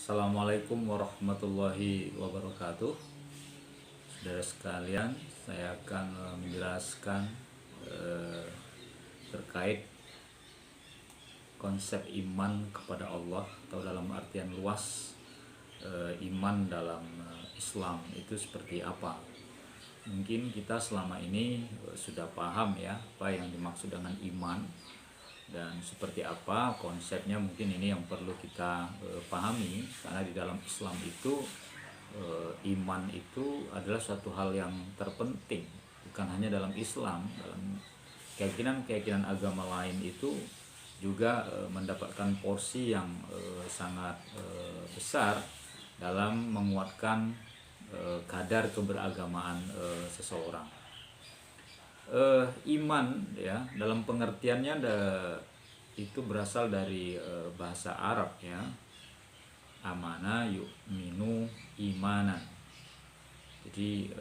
Assalamualaikum warahmatullahi wabarakatuh. Saudara sekalian, saya akan menjelaskan terkait konsep iman kepada Allah, atau dalam artian luas iman dalam Islam itu seperti apa. Mungkin kita selama ini sudah paham ya apa yang dimaksud dengan iman dan seperti apa konsepnya. Mungkin ini yang perlu kita pahami, karena di dalam Islam itu iman itu adalah suatu hal yang terpenting, bukan hanya dalam Islam, dalam keyakinan agama lain itu juga mendapatkan porsi yang sangat besar dalam menguatkan kadar keberagamaan seseorang. Iman ya dalam pengertiannya itu berasal dari bahasa Arab ya, amana yu'minu imanan. Jadi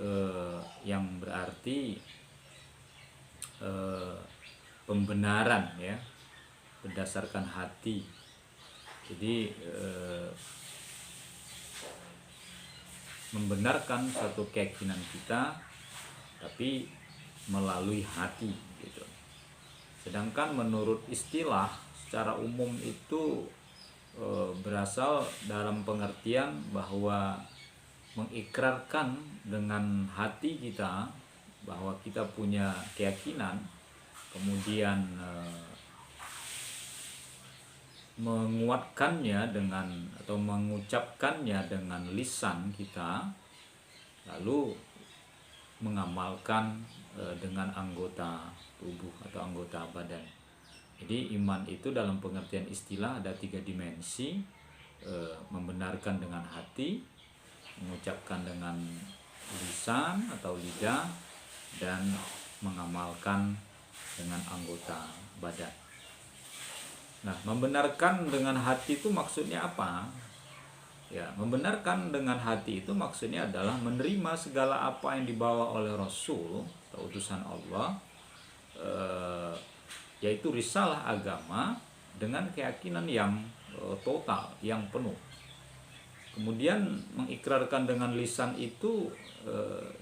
yang berarti pembenaran ya, berdasarkan hati. Jadi membenarkan suatu keyakinan kita tapi melalui hati gitu. Sedangkan menurut istilah secara umum itu berasal dalam pengertian bahwa mengikrarkan dengan hati kita bahwa kita punya keyakinan, kemudian menguatkannya dengan atau mengucapkannya dengan lisan kita, lalu mengamalkan dengan anggota tubuh atau anggota badan. Jadi iman itu dalam pengertian istilah ada 3 dimensi: membenarkan dengan hati, mengucapkan dengan lisan atau lidah, dan mengamalkan dengan anggota badan. Nah, membenarkan dengan hati itu maksudnya apa? Ya, membenarkan dengan hati itu maksudnya adalah menerima segala apa yang dibawa oleh Rasul atau utusan Allah, yaitu risalah agama, dengan keyakinan yang total, yang penuh. Kemudian mengikrarkan dengan lisan itu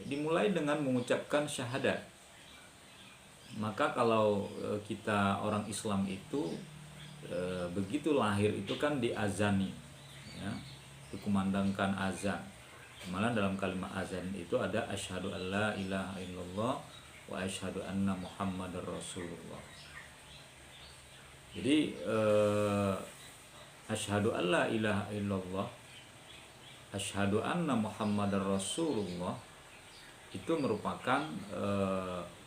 dimulai dengan mengucapkan syahadat. Maka kalau kita orang Islam itu begitu lahir itu kan diazani ya, dikumandangkan azan. Malah dalam kalimat azan itu ada asyhadu alla ilaha illallah wa asyhadu anna muhammadar rasulullah. Jadi asyhadu alla ilaha illallah, asyhadu anna muhammadar rasulullah itu merupakan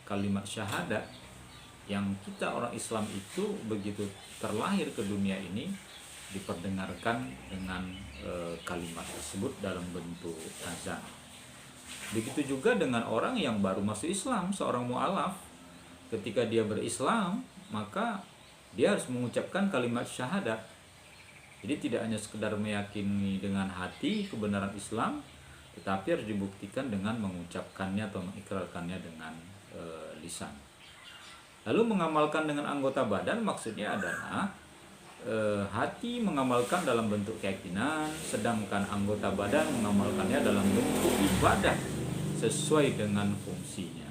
kalimat syahadat yang kita orang Islam itu begitu terlahir ke dunia ini diperdengarkan dengan kalimat tersebut dalam bentuk azan. Begitu juga dengan orang yang baru masuk Islam, seorang mu'alaf. Ketika dia berislam, maka dia harus mengucapkan kalimat syahadat. Jadi tidak hanya sekedar meyakini dengan hati kebenaran Islam, tetapi harus dibuktikan dengan mengucapkannya atau mengikrarkannya dengan lisan. Lalu mengamalkan dengan anggota badan maksudnya adalah hati mengamalkan dalam bentuk keyakinan, sedangkan anggota badan mengamalkannya dalam bentuk ibadah sesuai dengan fungsinya.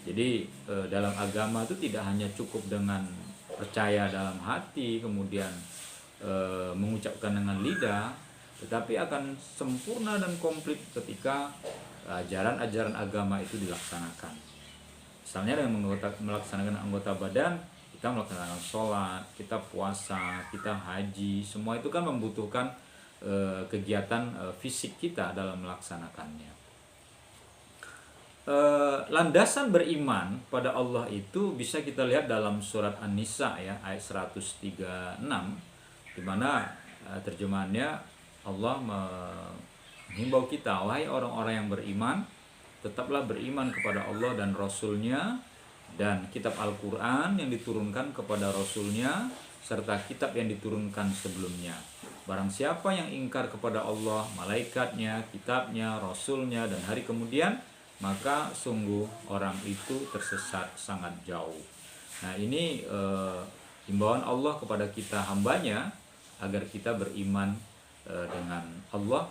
Jadi dalam agama itu tidak hanya cukup dengan percaya dalam hati kemudian mengucapkan dengan lidah, tetapi akan sempurna dan komplit ketika ajaran-ajaran agama itu dilaksanakan. Misalnya dengan melaksanakan anggota badan, kita melaksanakan sholat, kita puasa, kita haji, semua itu kan membutuhkan kegiatan fisik kita dalam melaksanakannya. Landasan beriman pada Allah itu bisa kita lihat dalam surat An-Nisa ya, ayat 136, di mana terjemahannya Allah menghimbau kita, wahai orang-orang yang beriman, tetaplah beriman kepada Allah dan Rasul-Nya, dan kitab Al-Quran yang diturunkan kepada Rasul-Nya, serta kitab yang diturunkan sebelumnya. Barang siapa yang ingkar kepada Allah, malaikatnya, kitabnya, Rasul-Nya, dan hari kemudian, maka sungguh orang itu tersesat sangat jauh. Nah, ini himbauan Allah kepada kita hambanya agar kita beriman dengan Allah,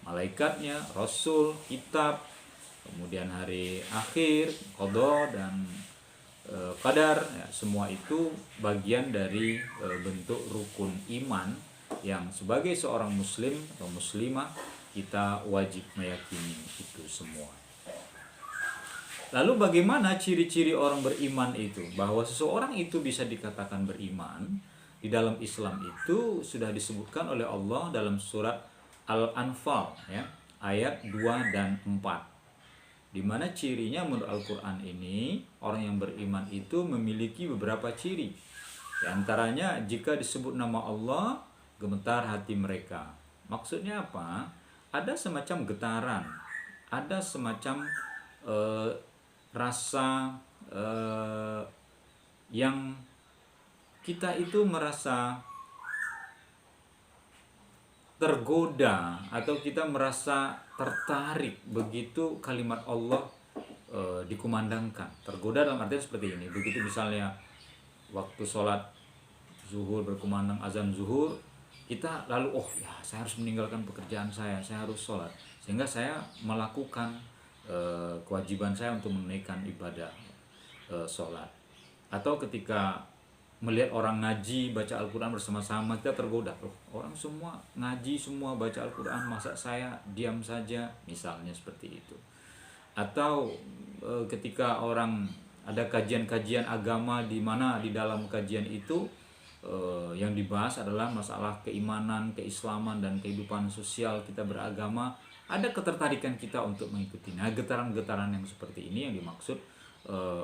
malaikatnya, Rasul, kitab, kemudian hari akhir, qada dan qadar, ya, semua itu bagian dari bentuk rukun iman yang sebagai seorang muslim atau muslimah kita wajib meyakini itu semua. Lalu bagaimana ciri-ciri orang beriman itu? Bahwa seseorang itu bisa dikatakan beriman di dalam Islam itu sudah disebutkan oleh Allah dalam surat Al-Anfal, ya, ayat 2 dan 4. Di mana cirinya menurut Al-Quran ini, orang yang beriman itu memiliki beberapa ciri. Di antaranya jika disebut nama Allah, gemetar hati mereka. Maksudnya apa? Ada semacam getaran, ada semacam rasa yang kita itu merasa tergoda atau kita merasa tertarik begitu kalimat Allah dikumandangkan. Tergoda dalam artian seperti ini. Begitu misalnya waktu sholat zuhur berkumandang azan zuhur, kita lalu saya harus meninggalkan pekerjaan saya harus sholat, sehingga saya melakukan kewajiban saya untuk menunaikan ibadah sholat. Atau ketika melihat orang ngaji baca Al-Quran bersama-sama, kita tergoda, orang semua ngaji, semua baca Al-Quran, masa saya diam saja, misalnya seperti itu. Atau ketika orang ada kajian-kajian agama di mana di dalam kajian itu yang dibahas adalah masalah keimanan, keislaman, dan kehidupan sosial kita beragama, ada ketertarikan kita untuk mengikuti. Nah, getaran-getaran yang seperti ini yang dimaksud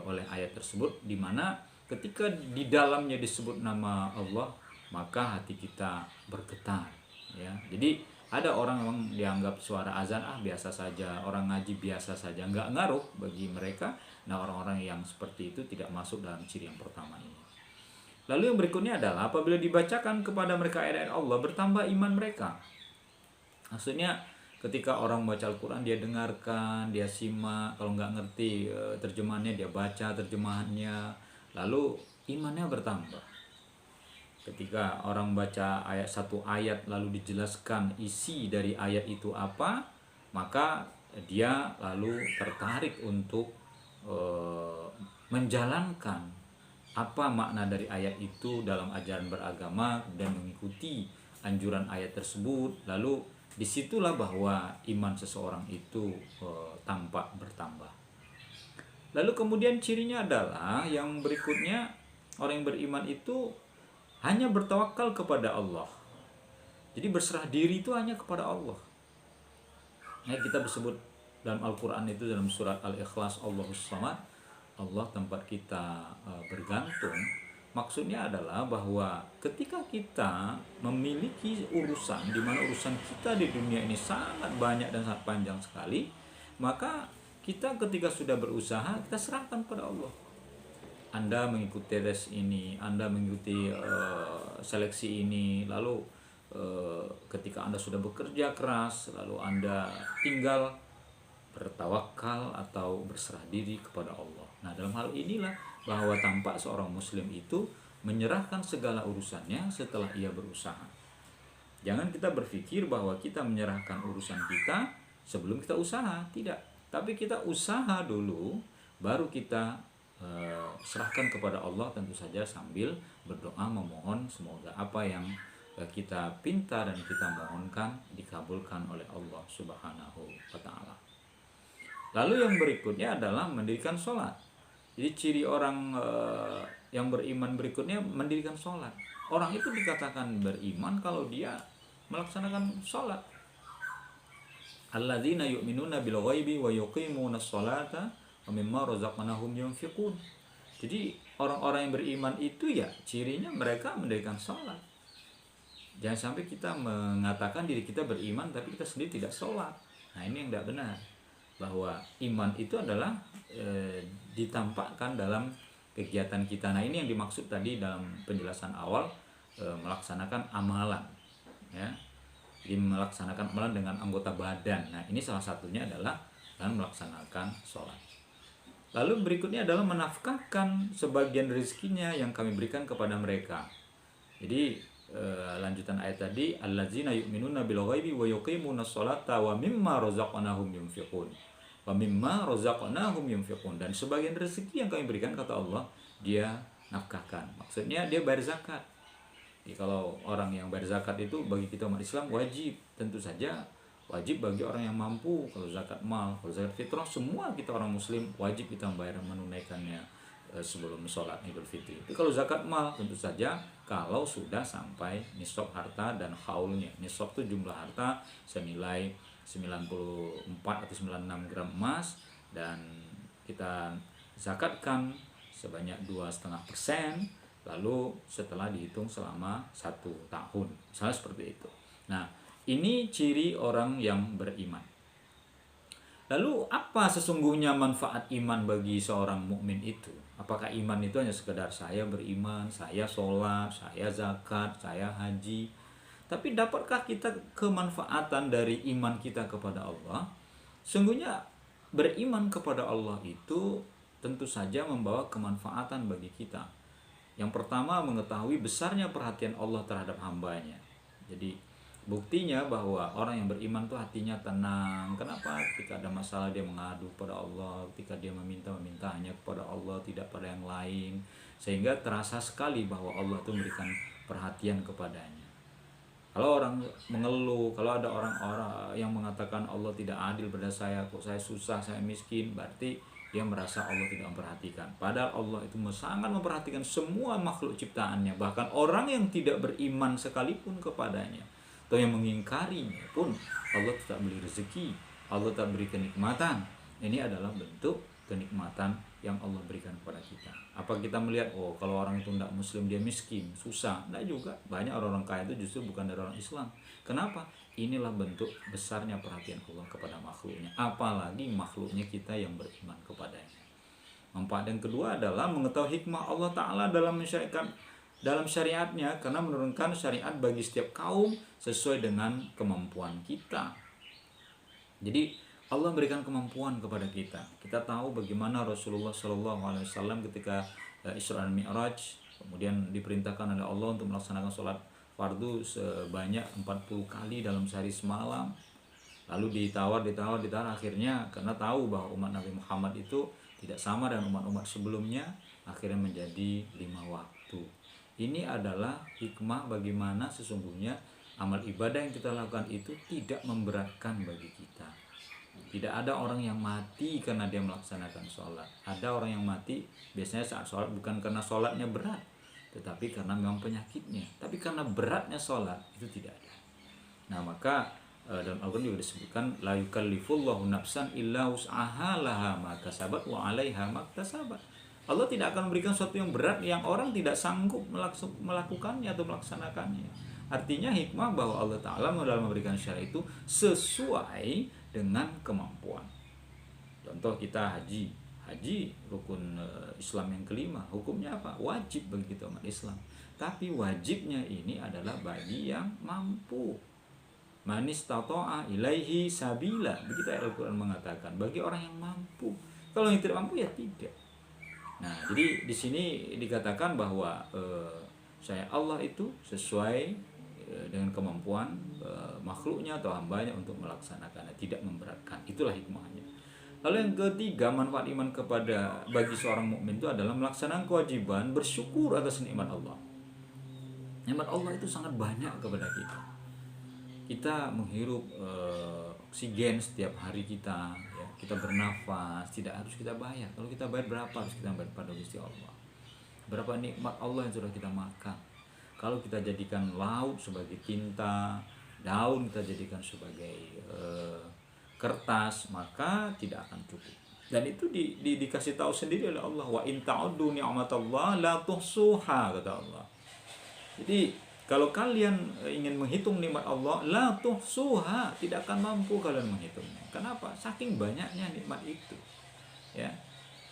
oleh ayat tersebut, di mana ketika di dalamnya disebut nama Allah, maka hati kita bergetar, ya. Jadi ada orang yang dianggap suara azan biasa saja, orang ngaji biasa saja, nggak ngaruh bagi mereka. Nah, orang-orang yang seperti itu tidak masuk dalam ciri yang pertama ini. Lalu yang berikutnya adalah apabila dibacakan kepada mereka ayat-ayat Allah, bertambah iman mereka. Maksudnya ketika orang baca Al-Quran, dia dengarkan, dia simak, kalau nggak ngerti terjemahannya, dia baca terjemahannya, lalu imannya bertambah. Ketika orang baca satu ayat lalu dijelaskan isi dari ayat itu apa, maka dia lalu tertarik untuk menjalankan apa makna dari ayat itu dalam ajaran beragama dan mengikuti anjuran ayat tersebut. Lalu disitulah bahwa iman seseorang itu tampak bertambah. Lalu kemudian cirinya adalah yang berikutnya, orang yang beriman itu hanya bertawakal kepada Allah. Jadi berserah diri itu hanya kepada Allah. Nah, kita disebut dalam Al-Quran itu dalam surat Al-Ikhlas, Allahus Samad, Allah tempat kita bergantung. Maksudnya adalah bahwa ketika kita memiliki urusan, di mana urusan kita di dunia ini sangat banyak dan sangat panjang sekali, maka kita ketika sudah berusaha, kita serahkan pada Allah. Anda mengikuti tes ini, Anda mengikuti seleksi ini, lalu ketika Anda sudah bekerja keras, lalu Anda tinggal bertawakal atau berserah diri kepada Allah. Nah, dalam hal inilah bahwa tampak seorang muslim itu menyerahkan segala urusannya setelah ia berusaha. Jangan kita berpikir bahwa kita menyerahkan urusan kita sebelum kita usaha, tidak. Tapi kita usaha dulu, baru kita serahkan kepada Allah, tentu saja sambil berdoa memohon semoga apa yang kita pinta dan kita mohonkan dikabulkan oleh Allah Subhanahu wa ta'ala. Lalu yang berikutnya adalah mendirikan sholat. Jadi ciri orang yang beriman berikutnya mendirikan sholat. Orang itu dikatakan beriman kalau dia melaksanakan sholat. Alladzina yu'minuna bil ghaibi wa yuqimunas sholata wa mimma razaqnahum yunfiqun. Jadi orang-orang yang beriman itu ya cirinya mereka mendirikan sholat. Jangan sampai kita mengatakan diri kita beriman tapi kita sendiri tidak sholat. Nah, ini yang tidak benar. Bahwa iman itu adalah ditampakkan dalam kegiatan kita. Nah, ini yang dimaksud tadi dalam penjelasan awal, melaksanakan amalan, ya. Jadi melaksanakan amalan dengan anggota badan. Nah, ini salah satunya adalah dalam melaksanakan sholat. Lalu berikutnya adalah menafkahkan sebagian rezekinya yang kami berikan kepada mereka. Jadi lanjutan ayat tadi, allazina yu'minuna bil ghaibi wa yuqimunas sholata wa mimma razaqnahum yunfiqun. Wa mimma razaqnahum yunfiqun. Dan sebagian rezeki yang kami berikan, kata Allah, dia nafkahkan. Maksudnya dia bayar zakat. Jadi kalau orang yang bayar zakat itu bagi kita umat Islam wajib, tentu saja wajib bagi orang yang mampu. Kalau zakat mal, kalau zakat fitrah, semua kita orang muslim wajib kita membayar, menunaikannya sebelum sholat Idul Fitri. Tapi kalau zakat mal, tentu saja kalau sudah sampai nisab harta dan haulnya. Nisab itu jumlah harta senilai 94 atau 96 gram emas, dan kita zakatkan sebanyak 2,5%, lalu setelah dihitung selama 1 tahun, misalnya seperti itu. Nah, ini ciri orang yang beriman. Lalu apa sesungguhnya manfaat iman bagi seorang mukmin itu? Apakah iman itu hanya sekedar saya beriman, saya sholat, saya zakat, saya haji? Tapi dapatkah kita kemanfaatan dari iman kita kepada Allah? Sungguhnya beriman kepada Allah itu tentu saja membawa kemanfaatan bagi kita. Yang pertama, mengetahui besarnya perhatian Allah terhadap hambanya. Jadi buktinya bahwa orang yang beriman tuh hatinya tenang. Kenapa? Ketika ada masalah dia mengadu kepada Allah, ketika dia meminta hanya kepada Allah, tidak pada yang lain, sehingga terasa sekali bahwa Allah itu memberikan perhatian kepadanya. Kalau orang mengeluh, kalau ada orang-orang yang mengatakan Allah tidak adil pada saya, kok saya susah, saya miskin, berarti dia merasa Allah tidak memperhatikan. Padahal Allah itu sangat memperhatikan semua makhluk ciptaannya. Bahkan orang yang tidak beriman sekalipun kepadanya, atau yang mengingkarinya pun, Allah tetap beri rezeki, Allah tetap beri kenikmatan. Ini adalah bentuk kenikmatan yang Allah berikan kepada kita. Apa kita melihat, oh kalau orang itu tidak muslim dia miskin, susah? Tidak juga. Banyak orang-orang kaya itu justru bukan dari orang Islam. Kenapa? Inilah bentuk besarnya perhatian Allah kepada makhluknya. Apalagi makhluknya kita yang beriman kepadanya. Manfaat yang kedua adalah mengetahui hikmah Allah Ta'ala dalam syariatnya, karena menurunkan syariat bagi setiap kaum sesuai dengan kemampuan kita. Jadi Allah berikan kemampuan kepada kita. Kita tahu bagaimana Rasulullah SAW ketika Isra dan Mi'raj, kemudian diperintahkan oleh Allah untuk melaksanakan sholat fardu sebanyak 40 kali dalam sehari semalam. Lalu ditawar, akhirnya karena tahu bahwa umat Nabi Muhammad itu tidak sama dengan umat-umat sebelumnya, akhirnya menjadi 5 waktu. Ini adalah hikmah bagaimana sesungguhnya amal ibadah yang kita lakukan itu tidak memberatkan bagi kita. Tidak ada orang yang mati karena dia melaksanakan sholat. Ada orang yang mati biasanya saat sholat bukan karena sholatnya berat, tetapi karena memang penyakitnya. Tapi karena beratnya sholat itu tidak ada. Nah maka dalam Al-Quran juga disebutkan, la yukallifullahu nafsan illa wus'aha laha ma kasabat wa 'alaiha ma iktasabat. Allah tidak akan memberikan sesuatu yang berat yang orang tidak sanggup melakukannya atau melaksanakannya. Artinya hikmah bahwa Allah Ta'ala dalam memberikan syariat itu sesuai dengan kemampuan. Contoh kita haji rukun Islam yang kelima, hukumnya apa? Wajib bagi kita umat Islam. Tapi wajibnya ini adalah bagi yang mampu. Man istata'a ilaihi sabila, begitu Al-Quran mengatakan, bagi orang yang mampu. Kalau yang tidak mampu ya tidak. Nah, jadi di sini dikatakan bahwa Allah itu sesuai dengan kemampuan makhluknya atau hambanya untuk melaksanakannya, tidak memberatkan. Itulah hikmahnya. Lalu yang ketiga, manfaat iman bagi seorang mukmin itu adalah melaksanakan kewajiban bersyukur atas nikmat Allah. Nikmat Allah itu sangat banyak kepada kita. Kita menghirup oksigen setiap hari kita, ya. Kita bernafas, tidak harus kita bayar. Kalau kita bayar berapa harus kita bayar pada Gusti Allah? Berapa nikmat Allah yang sudah kita makan? Kalau kita jadikan laut sebagai tinta, daun kita jadikan sebagai kertas, maka tidak akan cukup. Dan itu dikasih tahu sendiri oleh Allah, wa in ta'uddu ni'matallahi la tuhsuha, kata Allah. Jadi kalau kalian ingin menghitung nikmat Allah, la tuhsuha, tidak akan mampu kalian menghitungnya. Kenapa? Saking banyaknya nikmat itu. Ya.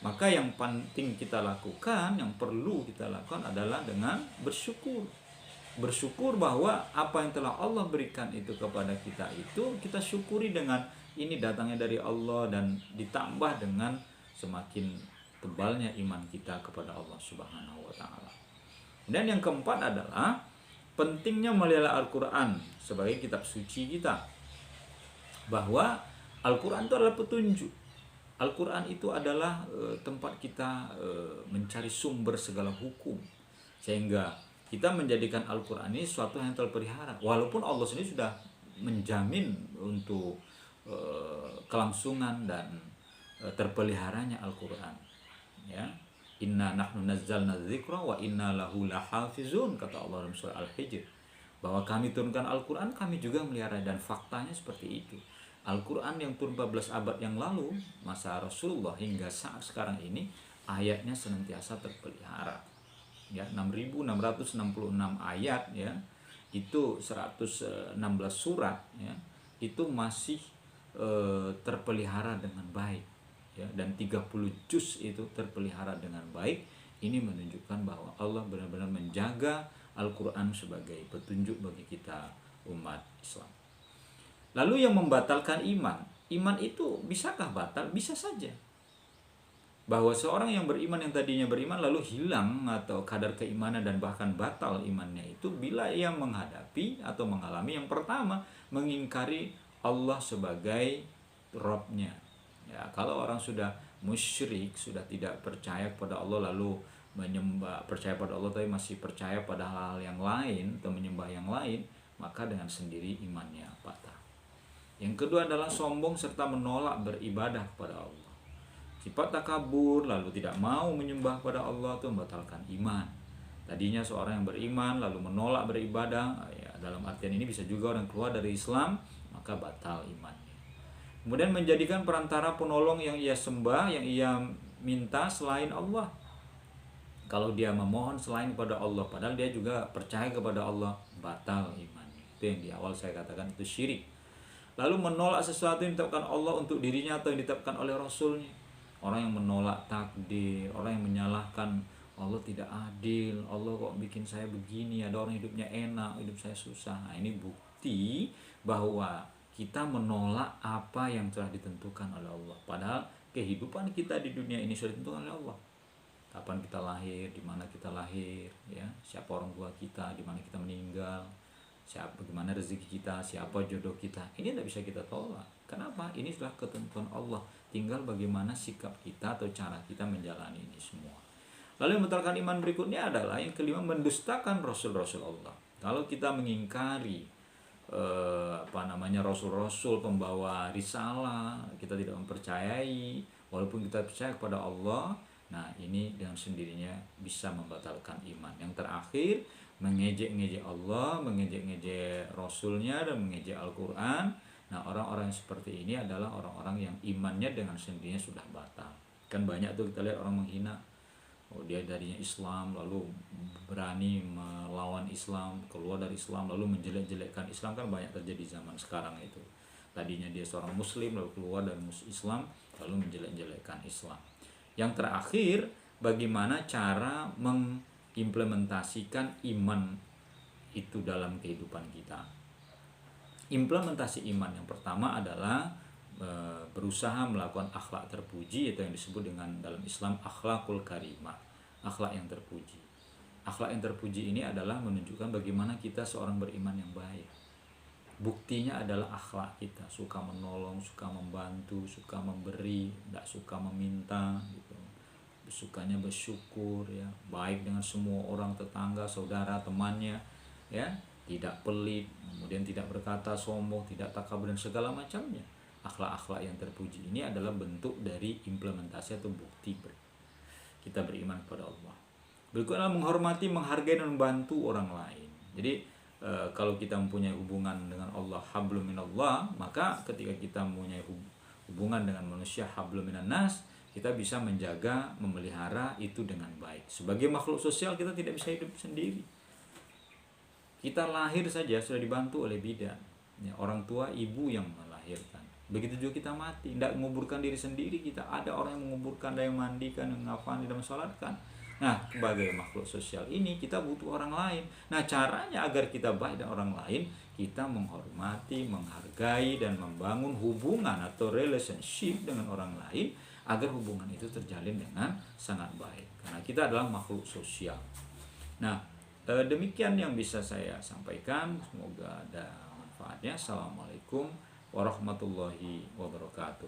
Maka yang penting kita lakukan, yang perlu kita lakukan adalah dengan bersyukur. Bersyukur bahwa apa yang telah Allah berikan itu kepada kita itu kita syukuri dengan ini datangnya dari Allah, dan ditambah dengan semakin tebalnya iman kita kepada Allah Subhanahu wa taala. Dan yang keempat adalah pentingnya melihara Al-Quran sebagai kitab suci kita, bahwa Al-Quran itu adalah petunjuk. Al-Quran itu adalah tempat kita mencari sumber segala hukum, sehingga kita menjadikan Al-Quran ini suatu yang terpelihara, walaupun Allah sendiri sudah menjamin untuk kelangsungan dan terpeliharanya Al-Quran, ya. Inna nahnu nazzalna dzikra wa inna lahu lahafizun, kata Allah dalam surah Al-Hijr, bahwa kami turunkan Al-Quran, kami juga melihara. Dan faktanya seperti itu. Al-Quran yang turun 14 abad yang lalu, masa Rasulullah, hingga saat sekarang ini, ayatnya senantiasa terpelihara, ya. 6.666 ayat, ya, itu 116 surat, ya, itu masih terpelihara dengan baik, ya, dan 30 juz itu terpelihara dengan baik. Ini menunjukkan bahwa Allah benar-benar menjaga Al-Quran sebagai petunjuk bagi kita umat Islam. Lalu yang membatalkan iman itu bisakah batal? Bisa saja. Bahwa seorang yang beriman, yang tadinya beriman lalu hilang atau kadar keimanan dan bahkan batal imannya itu bila ia menghadapi atau mengalami yang pertama, mengingkari Allah sebagai Rabb-nya. Ya, kalau orang sudah musyrik, sudah tidak percaya kepada Allah, lalu percaya pada Allah tapi masih percaya pada hal-hal yang lain atau menyembah yang lain, maka dengan sendiri imannya patah. Yang kedua adalah sombong serta menolak beribadah kepada Allah. Sifat takabur lalu tidak mau menyembah kepada Allah itu membatalkan iman. Tadinya seorang yang beriman lalu menolak beribadah, ya, dalam artian ini bisa juga orang keluar dari Islam, maka batal imannya. Kemudian menjadikan perantara penolong yang ia sembah, yang ia minta selain Allah. Kalau dia memohon selain kepada Allah, padahal dia juga percaya kepada Allah, batal imannya. Itu yang di awal saya katakan, itu syirik. Lalu menolak sesuatu yang ditetapkan Allah untuk dirinya atau yang ditetapkan oleh Rasulnya. Orang yang menolak takdir, orang yang menyalahkan Allah tidak adil, Allah kok bikin saya begini, ada orang hidupnya enak, hidup saya susah. Nah, ini bukti bahwa kita menolak apa yang telah ditentukan oleh Allah. Padahal kehidupan kita di dunia ini sudah ditentukan oleh Allah. Kapan kita lahir, di mana kita lahir, ya, siapa orang tua kita, di mana kita meninggal, siapa, bagaimana rezeki kita, siapa jodoh kita. Ini tidak bisa kita tolak. Kenapa? Ini sudah ketentuan Allah. Tinggal bagaimana sikap kita atau cara kita menjalani ini semua. Lalu yang membatalkan iman berikutnya adalah yang kelima, mendustakan rasul-rasul Allah. Kalau kita mengingkari rasul-rasul pembawa risalah, kita tidak mempercayai, walaupun kita percaya kepada Allah, nah ini dengan sendirinya bisa membatalkan iman. Yang terakhir, mengejek-ngejek Allah, mengejek-ngejek Rasulnya, dan mengejek Al-Quran. Nah, orang-orang yang seperti ini adalah orang-orang yang imannya dengan sendirinya sudah batal. Kan banyak tuh kita lihat orang menghina, dia darinya Islam lalu berani melawan Islam, keluar dari Islam lalu menjelek-jelekkan Islam. Kan banyak terjadi zaman sekarang itu. Tadinya dia seorang muslim lalu keluar dari Islam lalu menjelek-jelekkan Islam. Yang terakhir, bagaimana cara mengimplementasikan iman itu dalam kehidupan kita. Implementasi iman yang pertama adalah berusaha melakukan akhlak terpuji, atau yang disebut dengan dalam Islam akhlakul karimah, akhlak yang terpuji. Akhlak yang terpuji ini adalah menunjukkan bagaimana kita seorang beriman yang baik. Buktinya adalah akhlak kita, suka menolong, suka membantu, suka memberi, tidak suka meminta, gitu. Sukanya bersyukur, ya, baik dengan semua orang, tetangga, saudara, temannya, ya, tidak pelit, kemudian tidak berkata sombong, tidak takabur dan segala macamnya. Akhlak-akhlak yang terpuji ini adalah bentuk dari implementasi atau bukti kita beriman kepada Allah. Berikutnya menghormati, menghargai dan membantu orang lain. Jadi kalau kita mempunyai hubungan dengan Allah, hablum minallah, maka ketika kita mempunyai hubungan dengan manusia, hablum minan nas, kita bisa menjaga, memelihara itu dengan baik. Sebagai makhluk sosial kita tidak bisa hidup sendiri. Kita lahir saja sudah dibantu oleh bidan, ya, orang tua, ibu yang melahirkan. Begitu juga kita mati, tidak menguburkan diri sendiri kita. Ada orang yang menguburkan, ada yang mandikan, yang ngafani dan mensalatkan. Nah, sebagai makhluk sosial ini kita butuh orang lain. Nah, caranya agar kita baik dengan orang lain, kita menghormati, menghargai dan membangun hubungan atau relationship dengan orang lain agar hubungan itu terjalin dengan sangat baik. Karena kita adalah makhluk sosial. Nah, Demikian yang bisa saya sampaikan, semoga ada manfaatnya. Assalamualaikum warahmatullahi wabarakatuh.